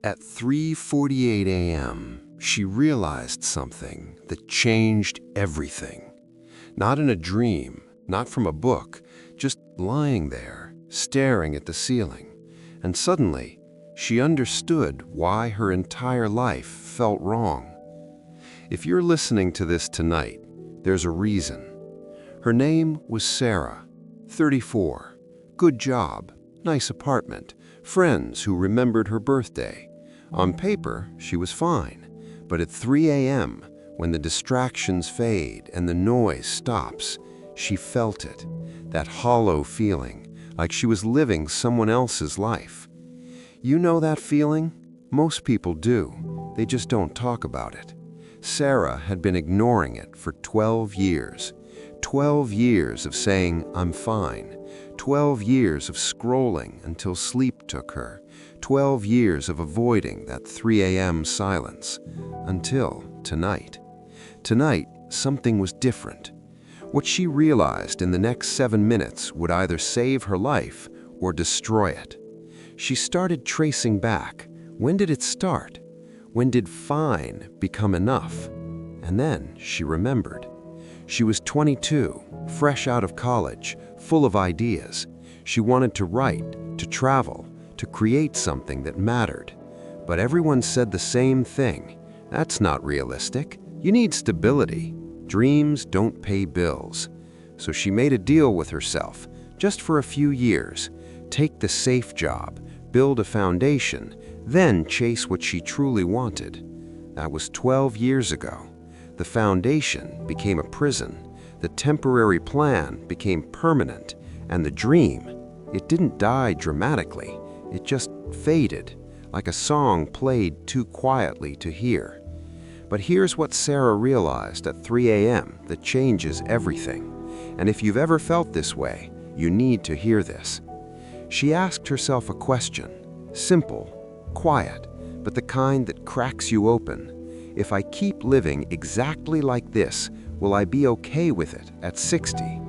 At 3:48 a.m., she realized something that changed everything. Not in a dream, not from a book, just lying there, staring at the ceiling. And suddenly, she understood why her entire life felt wrong. If you're listening to this tonight, there's a reason. Her name was Sarah, 34. Good job, nice apartment, friends who remembered her birthday. On paper, she was fine. But at 3 a.m., when the distractions fade and the noise stops, she felt it. That hollow feeling, like she was living someone else's life. You know that feeling? Most people do. They just don't talk about it. Sarah had been ignoring it for 12 years. 12 years of saying, "I'm fine." 12 years of scrolling until sleep took her. 12 years of avoiding that 3 a.m. silence. Until tonight. Tonight, something was different. What she realized in the next 7 minutes would either save her life or destroy it. She started tracing back. When did it start? When did fine become enough? And then she remembered. She was 22, fresh out of college, full of ideas. She wanted to write, to travel, to create something that mattered. But everyone said the same thing. That's not realistic. You need stability. Dreams don't pay bills. So she made a deal with herself, just for a few years. Take the safe job, build a foundation, then chase what she truly wanted. That was 12 years ago. The foundation became a prison. The temporary plan became permanent. And the dream, it didn't die dramatically. It just faded, like a song played too quietly to hear. But here's what Sarah realized at 3 a.m. that changes everything. And if you've ever felt this way, you need to hear this. She asked herself a question. Simple, quiet, but the kind that cracks you open. If I keep living exactly like this, will I be okay with it at 60?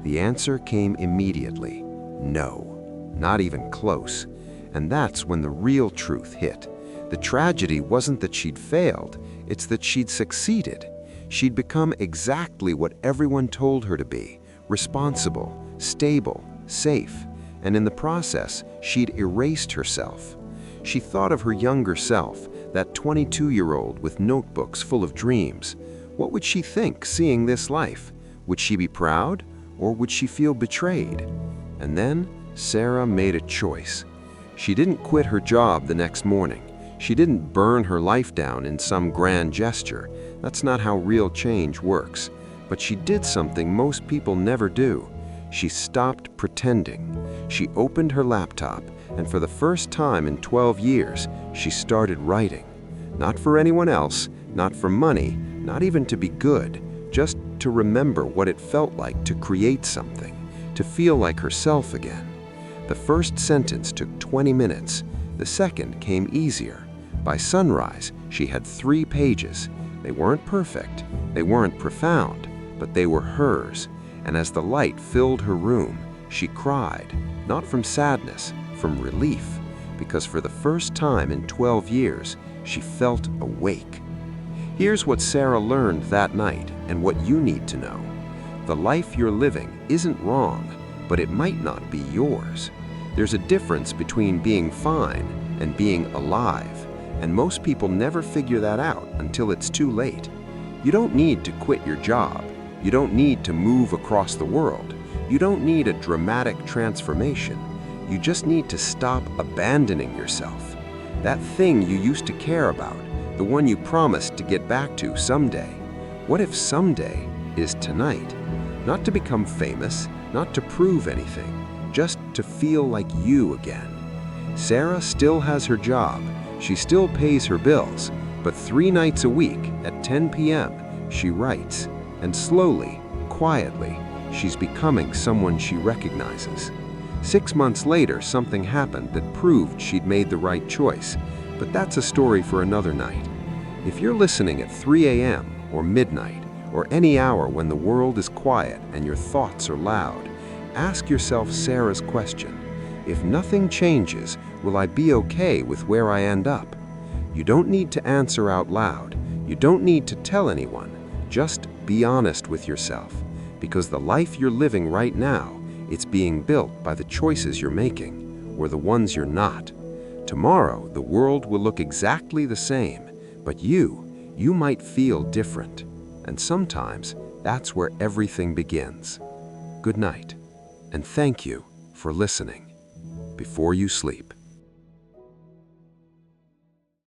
The answer came immediately. No, not even close. And that's when the real truth hit. The tragedy wasn't that she'd failed, it's that she'd succeeded. She'd become exactly what everyone told her to be, responsible, stable, safe. And in the process, she'd erased herself. She thought of her younger self, that 22-year-old with notebooks full of dreams. What would she think seeing this life? Would she be proud, or would she feel betrayed? And then Sarah made a choice. She didn't quit her job the next morning. She didn't burn her life down in some grand gesture. That's not how real change works. But she did something most people never do. She stopped pretending. She opened her laptop, and for the first time in 12 years, she started writing. Not for anyone else, not for money, not even to be good, just to remember what it felt like to create something, to feel like herself again. The first sentence took 20 minutes. The second came easier. By sunrise, she had 3 pages. They weren't perfect, they weren't profound, but they were hers. And as the light filled her room, she cried, not from sadness, from relief, because for the first time in 12 years, she felt awake. Here's what Sarah learned that night and what you need to know. The life you're living isn't wrong, but it might not be yours. There's a difference between being fine and being alive, and most people never figure that out until it's too late. You don't need to quit your job. You don't need to move across the world. You don't need a dramatic transformation. You just need to stop abandoning yourself. That thing you used to care about, the one you promised to get back to someday. What if someday is tonight? Not to become famous, not to prove anything, just to feel like you again. Sarah still has her job. She still pays her bills. But 3 nights a week at 10 p.m., she writes. And slowly, quietly, she's becoming someone she recognizes. 6 months later, something happened that proved she'd made the right choice. But that's a story for another night. If you're listening at 3 a.m. or midnight, or any hour when the world is quiet and your thoughts are loud, ask yourself Sarah's question. If nothing changes, will I be okay with where I end up? You don't need to answer out loud. You don't need to tell anyone. Just be honest with yourself, because the life you're living right now, it's being built by the choices you're making, or the ones you're not. Tomorrow, the world will look exactly the same, but you might feel different. And sometimes, that's where everything begins. Good night, and thank you for listening. Before you sleep,